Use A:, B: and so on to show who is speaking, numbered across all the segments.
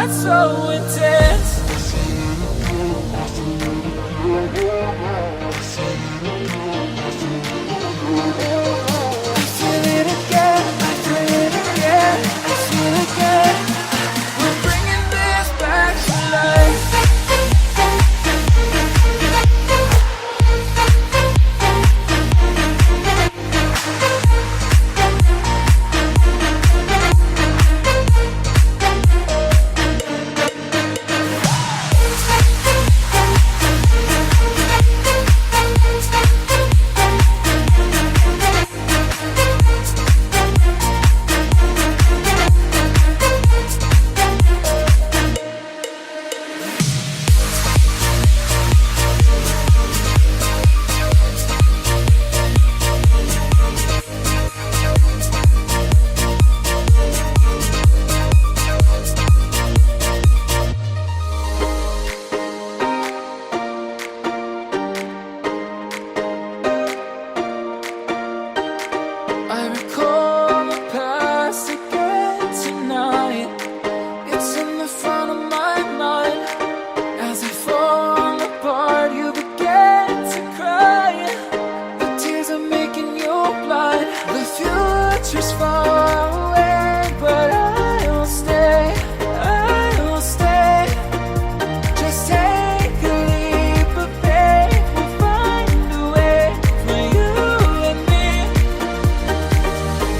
A: got so intense. I feel it again, I feel it again, I feel it again. We're bringing this back to life. I recall the past again tonight. It's in the front of my mind. As I fall apart, you begin to cry. The tears are making you blind. The future's far away, but I'll stay, I'll stay. Just take a leap of faith. We'll find a way for you and me.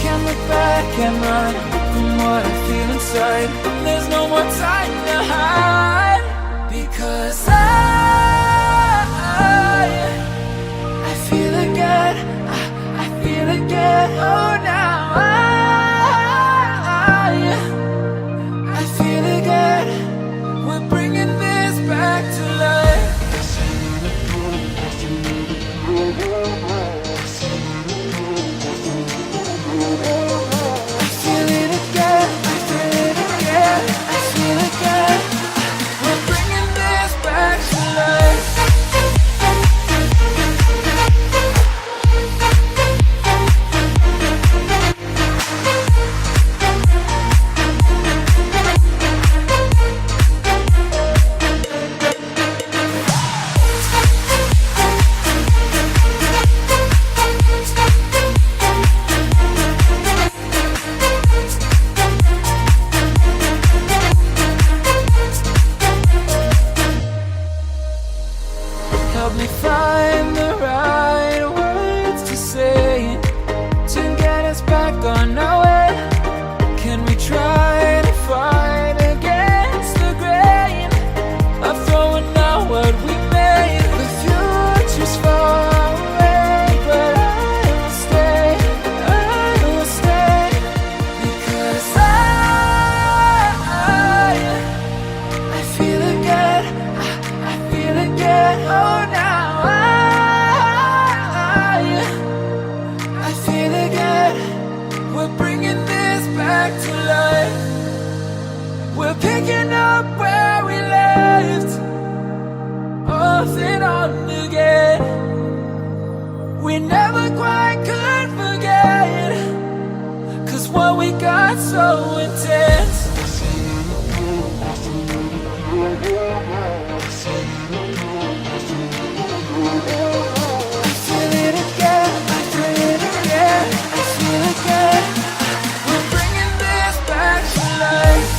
A: Can't look back and run from what I feel inside. There's no more time to hide. Because I feel again, I feel again. Oh, now I feel again. We're bringing this back to life. I feel it again, I feel it again, I feel again. We're bringing this back to life. Help me find the right words to say to get us back on our way. Can we try to fight against the grain of throwing out what we made? The future's far away, but I'll stay, I'll stay. Because I feel again, I feel again. Oh, now I feel again. We're bringing this back to life. We're picking up where we left off and on again. We never quite could forget, 'cause what we got so intense. I feel it again, I feel it again, I feel again. We're bringing this back to life.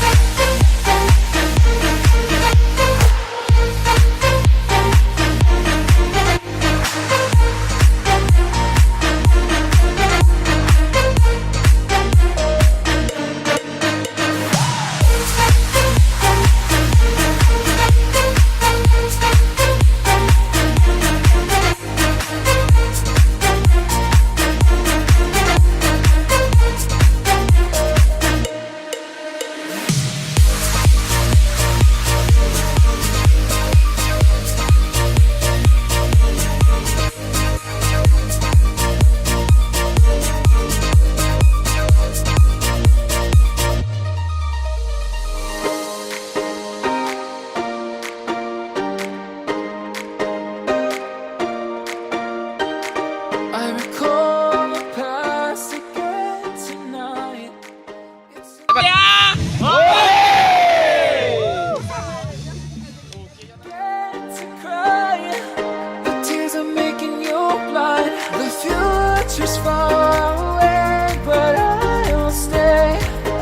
A: future's far away, but I'll stay,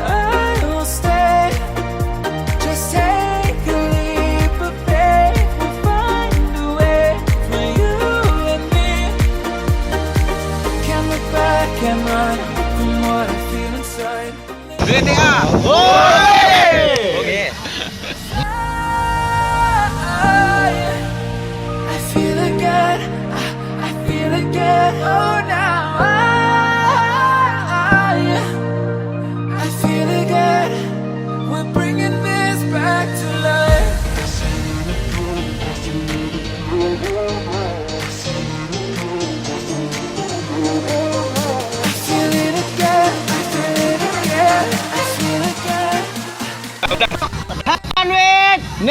A: I'll stay. Just take a leap of faith, we'll find a way for you and me. Can't look back and run from what I feel inside.
B: GTA โอเค
A: I feel again, I feel again. Oh, now I feel again. We're bringing this back to life. I feel it again, I feel it again, I feel again.
B: อันเวทเน